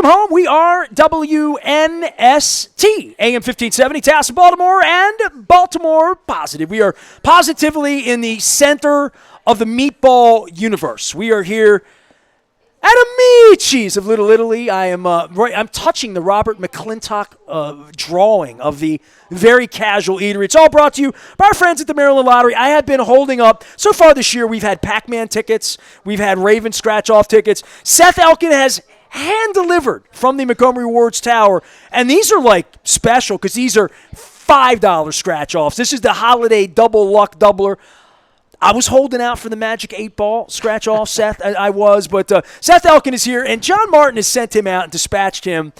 Welcome home. We are WNST, AM 1570, Taos, Baltimore, and Baltimore Positive. We are positively in the center of the meatball universe. We are here at Amici's of Little Italy. I'm touching the Robert McClintock drawing of the Very Casual Eatery. It's all brought to you by our friends at the Maryland Lottery. I have been holding up, so far this year, we've had Pac-Man tickets. We've had Raven scratch-off tickets. Seth Elkin has hand-delivered from the Montgomery Ward's Tower. And these are like special because these are $5 scratch-offs. This is the holiday double luck doubler. I was holding out for the Magic 8-ball scratch-off, Seth. I was, but Seth Elkin is here, and John Martin has sent him out and dispatched him.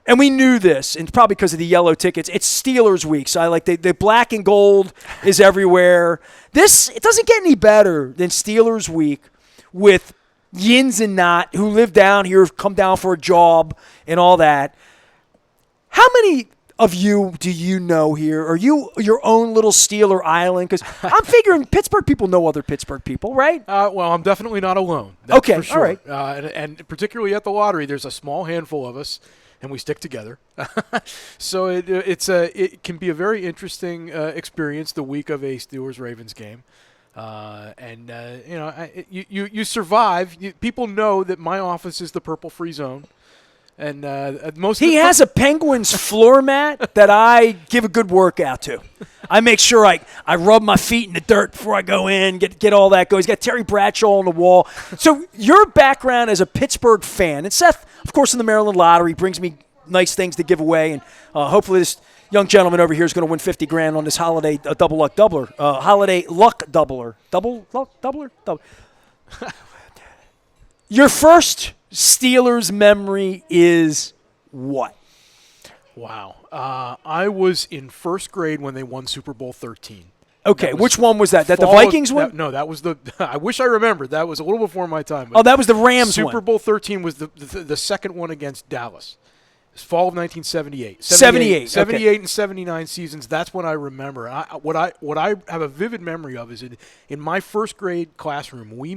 And we knew this, and probably because of the yellow tickets. It's Steelers week, so the black and gold is everywhere. It doesn't get any better than Steelers week with Yins and Not, who live down here, come down for a job and all that. How many of you do you know here? Are you your own little Steeler island? Because I'm figuring Pittsburgh people know other Pittsburgh people, right? Well, I'm definitely not alone. That's okay, for sure. All right. And particularly at the lottery, there's a small handful of us, and we stick together. So it can be a very interesting experience the week of a Steelers-Ravens game. You survive. People know that my office is the purple-free zone. And most he has a Penguins floor mat that I give a good workout to. I make sure I rub my feet in the dirt before I go in, get all that going. He's got Terry Bradshaw on the wall. So your background as a Pittsburgh fan, and Seth, of course, in the Maryland Lottery, brings me nice things to give away, and hopefully this young gentleman over here is going to win $50,000 on this holiday double luck doubler. Holiday luck doubler. Double luck doubler? Double. Your first Steelers memory is what? Wow. I was in first grade when they won Super Bowl 13. Okay, which one was that? That the Vikings one? No, that was the – I wish I remembered. That was a little before my time. Oh, that was the Rams one. Super Bowl 13 was the second one against Dallas. It was fall of 1978. 78 okay. And 79 seasons, that's what I remember. What I have a vivid memory of is in my first grade classroom, we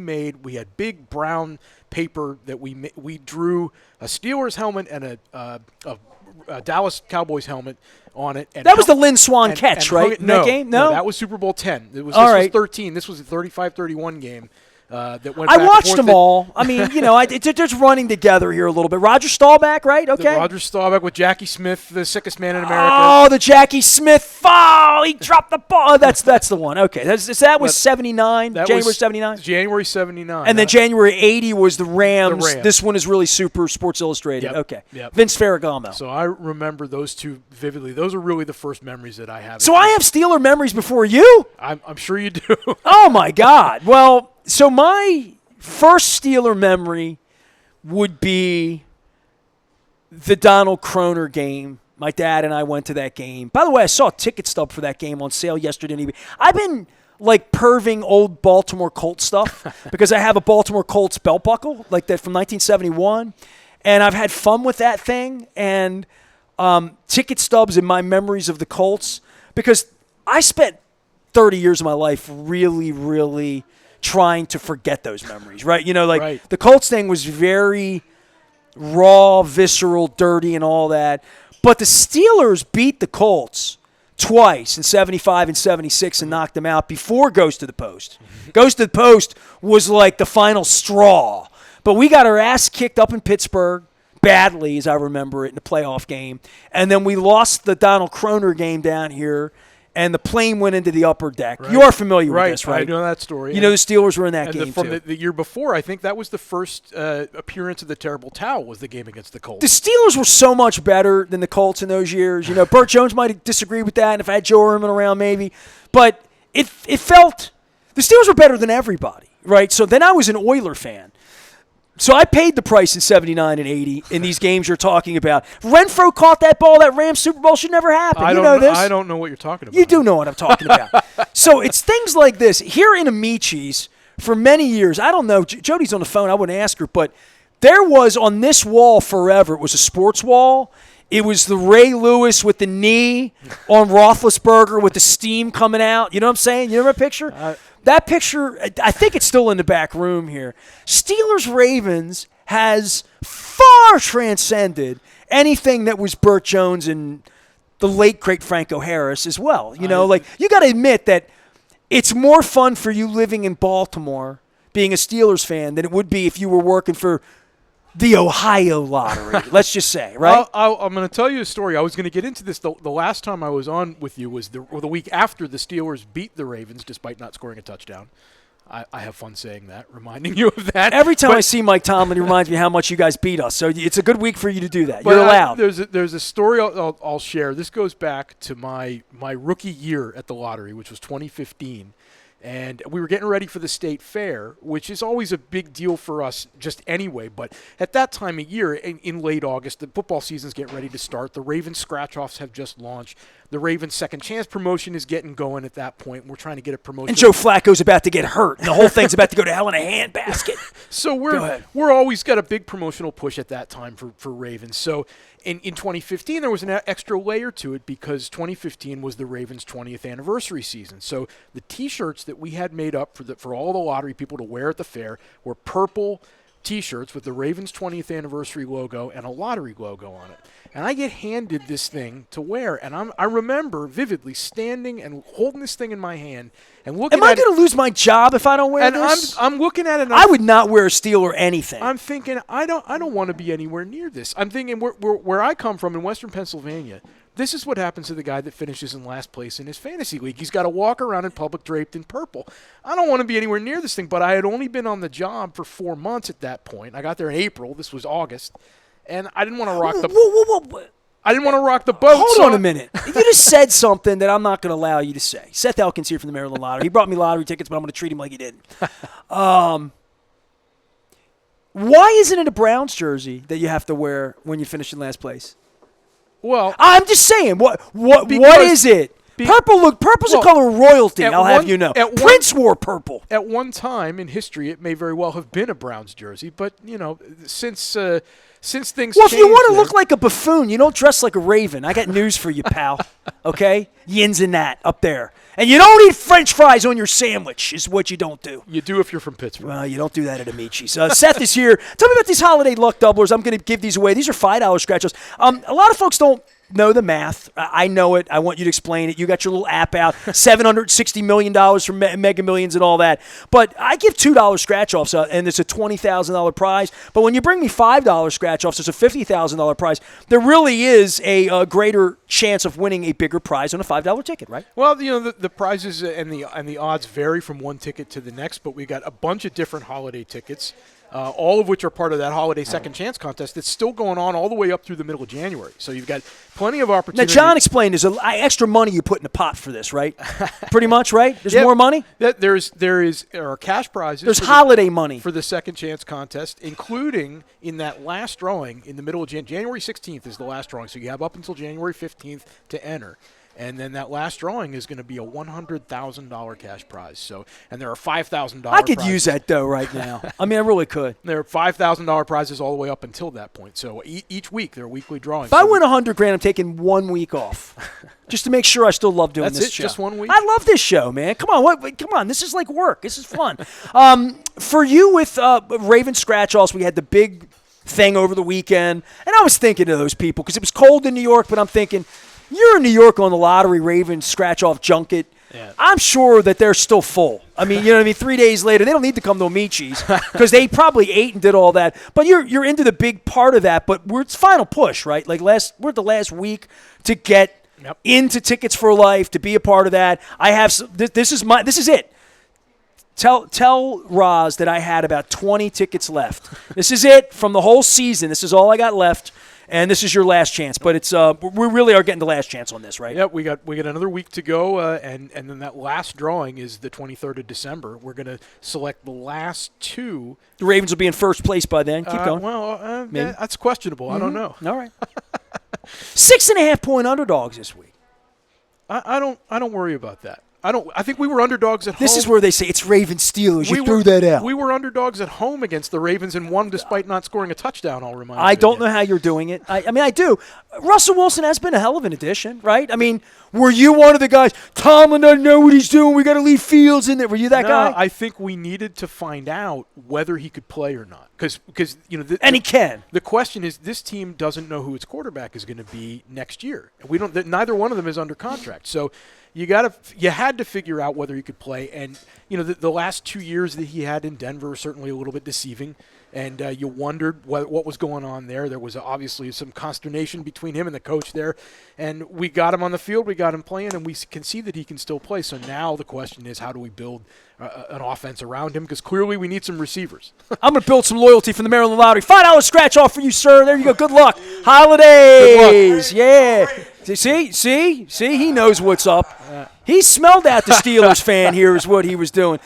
had big brown paper that we drew a Steelers helmet and a Dallas Cowboys helmet on it. And that was the Lynn Swann catch, right? No, that game? No, that was Super Bowl 10. This was 13. This was a 35-31 game. That went I watched them all. I mean, they're just running together here a little bit. Roger Staubach, right? Okay. Roger Staubach with Jackie Smith, the sickest man in America. Oh, the Jackie Smith. Oh, he dropped the ball. Oh, that's the one. Okay. That was 79, January 79? January 79. And then January 80 was the Rams. This one is really super Sports Illustrated. Yep. Okay. Yep. Vince Ferragamo. So I remember those two vividly. Those are really the first memories that I have. So I have Steeler memories before you? I'm sure you do. Oh, my God. Well, so my first Steeler memory would be the Donald Kroner game. My dad and I went to that game. By the way, I saw a ticket stub for that game on sale yesterday. I've been perving old Baltimore Colts stuff because I have a Baltimore Colts belt buckle like that from 1971, and I've had fun with that thing and ticket stubs and my memories of the Colts because I spent 30 years of my life really, really trying to forget those memories, right? Right. The Colts thing was very raw, visceral, dirty, and all that. But the Steelers beat the Colts twice in 75 and 76 and knocked them out before Goes to the Post. Goes to the Post was like the final straw. But we got our ass kicked up in Pittsburgh badly, as I remember it, in the playoff game. And then we lost the Donald Kroner game down here. And the plane went into the upper deck. Right. You are familiar with this, right? I know that story. You know the Steelers were in that game, from too. The year before, I think that was the first appearance of the Terrible Towel was the game against the Colts. The Steelers were so much better than the Colts in those years. Burt Jones might disagree with that, and if I had Joe Irvin around, maybe. But it felt – the Steelers were better than everybody, right? So then I was an Oiler fan. So I paid the price in 79 and 80 in these games you're talking about. Renfro caught that ball. That Rams Super Bowl should never happen. You know this. I don't know what you're talking about. You do know what I'm talking about. So it's things like this. Here in Amici's, for many years, I don't know. Jody's on the phone. I wouldn't ask her. But there was on this wall forever, it was a sports wall. It was the Ray Lewis with the knee on Roethlisberger with the steam coming out. You know what I'm saying? You remember that picture? That picture, I think it's still in the back room here. Steelers-Ravens has far transcended anything that was Burt Jones and the late great Franco Harris as well. You know, like you got to admit that it's more fun for you living in Baltimore, being a Steelers fan, than it would be if you were working for the Ohio lottery, let's just say, right? I'm going to tell you a story. I was going to get into this. The last time I was on with you was the week after the Steelers beat the Ravens, despite not scoring a touchdown. I have fun saying that, reminding you of that. Every time I see Mike Tomlin, he reminds me how much you guys beat us. So it's a good week for you to do that. You're allowed. There's a story I'll share. This goes back to my rookie year at the lottery, which was 2015. And we were getting ready for the state fair, which is always a big deal for us just anyway. But at that time of year, in late August, the football season's getting ready to start. The Ravens scratch-offs have just launched. The Ravens second chance promotion is getting going at that point. We're trying to get a promotion. And Joe Flacco's about to get hurt. And the whole thing's about to go to hell in a handbasket. So we're always got a big promotional push at that time for Ravens. So in 2015, there was an extra layer to it because 2015 was the Ravens' 20th anniversary season. So the T-shirts that we had made up for all the lottery people to wear at the fair were purple T-shirts with the Ravens' 20th anniversary logo and a lottery logo on it. And I get handed this thing to wear, and I remember vividly standing and holding this thing in my hand and looking at it. Am I going to lose my job if I don't wear this? And I'm looking at it. And I would not wear a Steel or anything. I'm thinking, I don't want to be anywhere near this. I'm thinking where I come from in Western Pennsylvania, this is what happens to the guy that finishes in last place in his fantasy league. He's got to walk around in public draped in purple. I don't want to be anywhere near this thing, but I had only been on the job for 4 months at that point. I got there in April. This was August. And I didn't want to rock I didn't want to rock the boat. Hold on a minute. You just said something that I'm not going to allow you to say. Seth Elkin's here from the Maryland Lottery. He brought me lottery tickets, but I'm going to treat him like he didn't. Why isn't it a Browns jersey that you have to wear when you finish in last place? Well, I'm just saying. What is it? Purple's a color of royalty. I'll have you know. Prince wore purple. At one time in history, it may very well have been a Browns jersey, but since things well, changed, if you want to look like a buffoon, you don't dress like a raven. I got news for you, pal. Okay, yins and that up there, and you don't eat French fries on your sandwich. Is what you don't do. You do if you're from Pittsburgh. Well, you don't do that at Amici's. Seth is here. Tell me about these holiday luck doublers. I'm going to give these away. These are $5 scratch-offs. A lot of folks don't know the math. I know it. I want you to explain it. You got your little app out, $760 million from Mega Millions and all that. But I give $2 scratch-offs, and it's a $20,000 prize. But when you bring me $5 scratch-offs, it's a $50,000 prize. There really is a greater chance of winning a bigger prize on a $5 ticket, right? Well, the prizes and the odds vary from one ticket to the next, but we got a bunch of different holiday tickets. All of which are part of that holiday second chance contest that's still going on all the way up through the middle of January. So you've got plenty of opportunity. Now, John explained there's extra money you put in the pot for this, right? Pretty much, right? There's more money? There are cash prizes. There's holiday money. For the second chance contest, including in that last drawing in the middle of January 16th is the last drawing. So you have up until January 15th to enter. And then that last drawing is going to be a $100,000 cash prize. So, and there are $5,000. I could use that dough right now. I mean, I really could. There are $5,000 prizes all the way up until that point. So each week there are weekly drawings. If I win $100,000, I'm taking 1 week off, just to make sure I still love doing this show. Just 1 week. I love this show, man. Come on, this is like work. This is fun. For you with Raven Scratch-Offs, we had the big thing over the weekend, and I was thinking of those people because it was cold in New York. But I'm thinking, you're in New York on the lottery Ravens scratch-off junket. Yeah. I'm sure that they're still full. I mean, 3 days later, they don't need to come to Amici's because they probably ate and did all that. But you're into the big part of that. But it's final push, right? Like we're at the last week to get into Tickets for Life, to be a part of that. I have this is it. Tell Roz that I had about 20 tickets left. This is it from the whole season. This is all I got left. And this is your last chance, but it's we really are getting the last chance on this, right? Yeah, we got another week to go, and then that last drawing is the 23rd of December. We're going to select the last two. The Ravens will be in first place by then. Keep going. Well, that's questionable. I don't know. All right. 6.5-point underdogs this week. I don't worry about that. I think we were underdogs at home. This is where they say it's Ravens Steelers. You threw that out. We were underdogs at home against the Ravens and won despite not scoring a touchdown, I'll remind you. I don't know how you're doing it. I mean, I do. Russell Wilson has been a hell of an addition, right? I mean, Were you one of the guys, Tomlin doesn't know what he's doing, we got to leave Fields in there? Were you that guy? I think we needed to find out whether he could play or not. Because and he can. The question is, this team doesn't know who its quarterback is going to be next year. We don't. Neither one of them is under contract. So you had to figure out whether he could play. And the last 2 years that he had in Denver were certainly a little bit deceiving. And you wondered what was going on there. There was obviously some consternation between him and the coach there. And we got him on the field, we got him playing, and we can see that he can still play. So now the question is, how do we build an offense around him? Because clearly we need some receivers. I'm going to build some loyalty from the Maryland Lottery. $5 scratch off for you, sir. There you go. Good luck. Holidays. Good luck. Yeah. See, he knows what's up. He smelled out the Steelers fan here is what he was doing.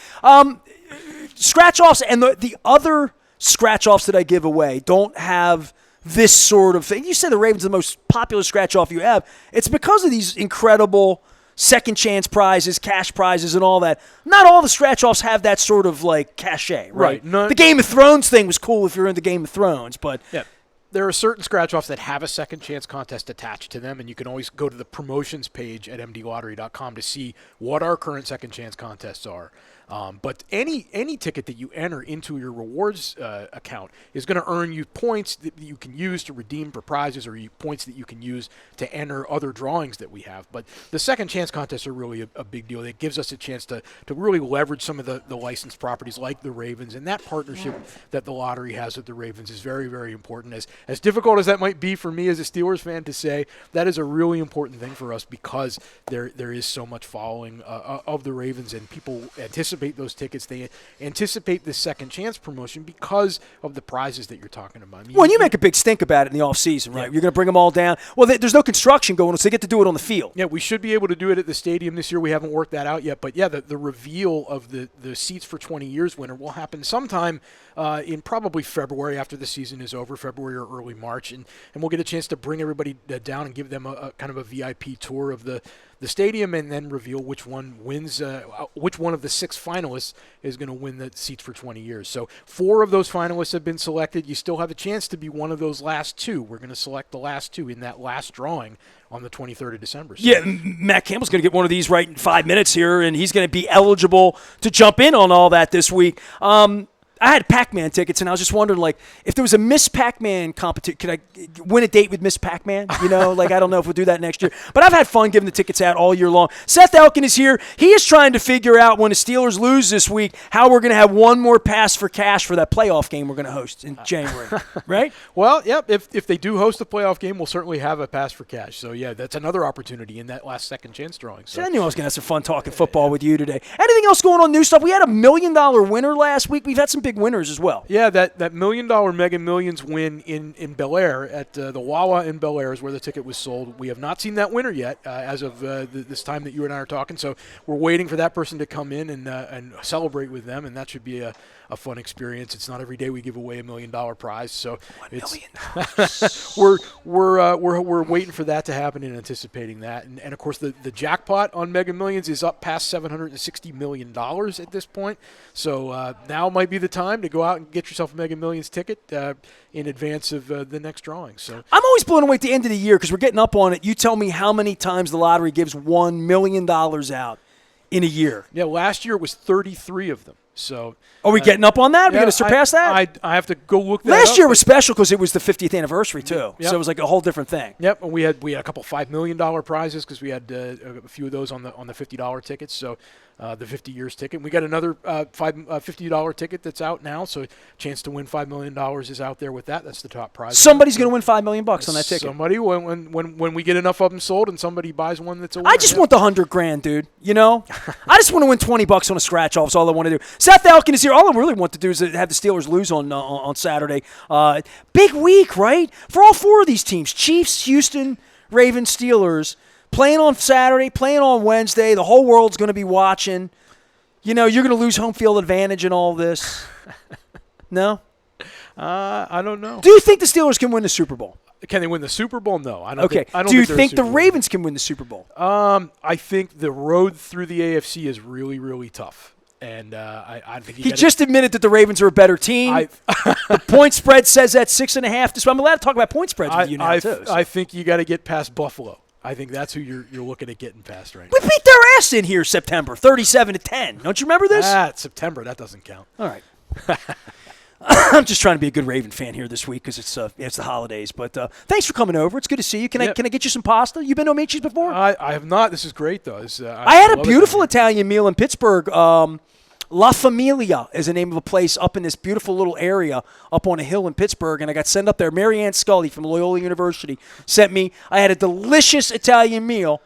Scratch-offs and the other scratch-offs that I give away don't have this sort of thing. You say the Ravens are the most popular scratch-off you have. It's because of these incredible second chance prizes, cash prizes, and all that. Not all the scratch-offs have that sort of like cachet, right? The Game of Thrones thing was cool if you're into Game of Thrones, but yeah. There are certain scratch-offs that have a second chance contest attached to them, and you can always go to the promotions page at mdlottery.com to see what our current second chance contests are. But any ticket that you enter into your rewards account is going to earn you points that you can use to redeem for prizes, or points that you can use to enter other drawings that we have. But the second chance contests are really a big deal. It gives us a chance to really leverage some of the licensed properties like the Ravens, and that partnership that the lottery has with the Ravens is very, very important. As difficult as that might be for me as a Steelers fan to say, that is a really important thing for us because there is so much following of the Ravens, and people anticipate those tickets. They anticipate this second chance promotion because of the prizes that you're talking about. Well, you make a big stink about it in the offseason, right? Yeah. You're going to bring them all down. Well, there's no construction going on, so they get to do it on the field. Yeah, we should be able to do it at the stadium this year. We haven't worked that out yet. But, yeah, the reveal of the seats for 20 years winner will happen sometime in probably February after the season is over, February or early March. And we'll get a chance to bring everybody down and give them a kind of a VIP tour of the stadium, and then reveal which one wins, which one of the 6 finalists is going to win the seats for 20 years. So 4 of those finalists have been selected. You still have a chance to be one of those last 2. We're going to select the last 2 in that last drawing on the 23rd of December. So. Yeah, Matt Campbell's going to get one of these right in 5 minutes here, and he's going to be eligible to jump in on all that this week. I had Pac-Man tickets, and I was just wondering, like, if there was a Miss Pac-Man competition, could I win a date with Miss Pac-Man? I don't know if we'll do that next year. But I've had fun giving the tickets out all year long. Seth Elkin is here. He is trying to figure out, when the Steelers lose this week, how we're going to have one more pass for cash for that playoff game we're going to host in January, right? Well, yep, if they do host a playoff game, we'll certainly have a pass for cash. So, yeah, that's another opportunity in that last second chance drawing. So I knew I was going to have some fun talking football with you today. Anything else going on, new stuff? We had a $1 million winner last week. We've had some big winners as well. Yeah, that $1 million Mega Millions win in Bel Air at the Wawa in Bel Air is where the ticket was sold. We have not seen that winner yet as of this time that you and I are talking. So we're waiting for that person to come in and celebrate with them, and that should be a fun experience. It's not every day we give away $1 million prize, so $1 million. we're waiting for that to happen and anticipating that. And of course the jackpot on Mega Millions is up past $760 million at this point. So now might be the time to go out and get yourself a Mega Millions ticket in advance of the next drawing. So I'm always blown away at the end of the year because we're getting up on it. You tell me how many times the lottery gives $1 million out in a year. Yeah, last year it was 33 of them. So are we getting up on that? Are we going to surpass that? I have to go look that Last up. year was special because it was the 50th anniversary too. Yep. So it was like a whole different thing. Yep, and we had a couple $5 million prizes because we had a few of those on the $50 tickets. So the 50 years ticket. We got another $50 ticket that's out now. So chance to win $5 million is out there with that. That's the top prize. Somebody's going to win $5 million on that ticket. Somebody when we get enough of them sold and somebody buys one that's a winner. I just want the $100,000, dude. I just want to win $20 on a scratch off. Is all I want to do. Seth Elkin is here. All I really want to do is have the Steelers lose on Saturday. Big week, right? For all 4 of these teams: Chiefs, Houston, Ravens, Steelers. Playing on Saturday, playing on Wednesday. The whole world's going to be watching. You're going to lose home field advantage in all this. No? I don't know. Do you think the Steelers can win the Super Bowl? Can they win the Super Bowl? No. I don't okay. Think, I don't Do you think think the Ravens can win the Super Bowl? I think the road through the AFC is really, really tough. And I think he just admitted that the Ravens are a better team. The point spread says that 6.5. I'm allowed to talk about point spreads with you now, too. I think you got to get past Buffalo. I think that's who you're looking at getting past right We now. beat their ass in here September, 37-10. Don't you remember this? It's September. That doesn't count. All right. I'm just trying to be a good Raven fan here this week because it's the holidays. But thanks for coming over. It's good to see you. Can I get you some pasta? You been to Amici's before? I have not. This is great though. I had a beautiful Italian meal in Pittsburgh. La Familia is the name of a place up in this beautiful little area up on a hill in Pittsburgh, and I got sent up there. Mary Ann Scully from Loyola University sent me. I had a delicious Italian meal,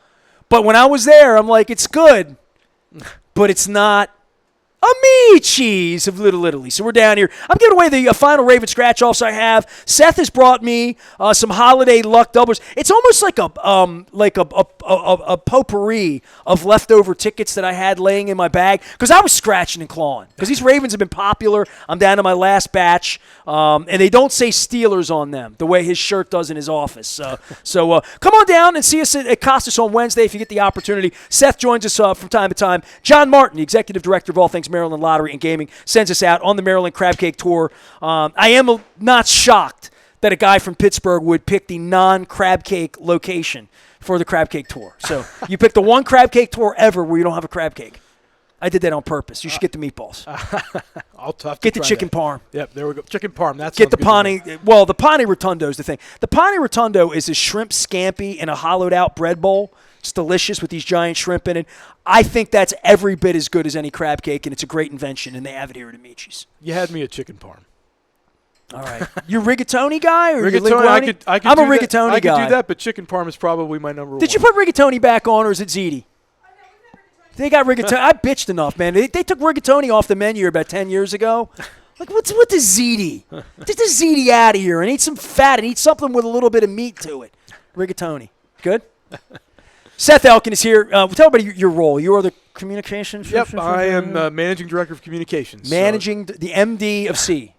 but when I was there, I'm like, it's good, but it's not Amici's of Little Italy. So we're down here. I'm giving away the final Raven scratch-offs I have. Seth has brought me some holiday luck doublers. It's almost like a potpourri of leftover tickets that I had laying in my bag because I was scratching and clawing because these Ravens have been popular. I'm down to my last batch, and they don't say Steelers on them the way his shirt does in his office. So come on down and see us at Costas on Wednesday if you get the opportunity. Seth joins us from time to time. John Martin, the executive director of all things Maryland Lottery and Gaming, sends us out on the Maryland Crab Cake Tour. I am not shocked that a guy from Pittsburgh would pick the non-crab cake location for the crab cake tour. So you pick the one crab cake tour ever where you don't have a crab cake. I did that on purpose. You should get the meatballs. I'll tough get the chicken parm. Yep, there we go. Chicken parm. That's get the pani. Well, the pani rotundo is the thing. The pani rotundo is a shrimp scampi in a hollowed out bread bowl. It's delicious with these giant shrimp in it. I think that's every bit as good as any crab cake, and it's a great invention, and they have it here at Amici's. You had me at chicken parm. All right. You rigatoni guy or rigatoni? I could I'm a rigatoni guy. I could do that, but chicken parm is probably my number one. Did you put rigatoni back on, or is it ziti? They got rigatoni. I bitched enough, man. They took rigatoni off the menu about 10 years ago. Like, what's with the ziti? Get the ziti out of here and eat some fat and eat something with a little bit of meat to it. Rigatoni. Good? Seth Elkin is here. Tell everybody your role. You are the communications. Yep, I am managing director of communications. Managing the MD of C.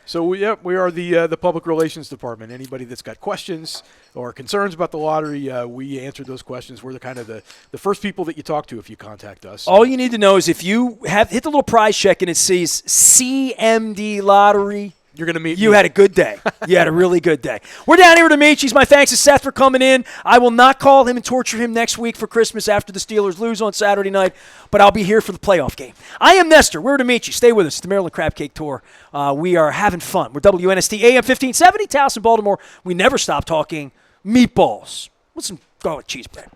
So we are the public relations department. Anybody that's got questions or concerns about the lottery, we answer those questions. We're the first people that you talk to if you contact us. All you need to know is if you hit the little prize check and it says CMD Lottery, you're going to meet You me. had a good day. You had a really good day. We're down here at Amici's. My thanks to Seth for coming in. I will not call him and torture him next week for Christmas after the Steelers lose on Saturday night, but I'll be here for the playoff game. I am Nestor. We're at Amici's. Stay with us. It's the Maryland Crab Cake Tour. We are having fun. We're WNST AM 1570, Towson, Baltimore. We never stop talking meatballs with some garlic cheese bread.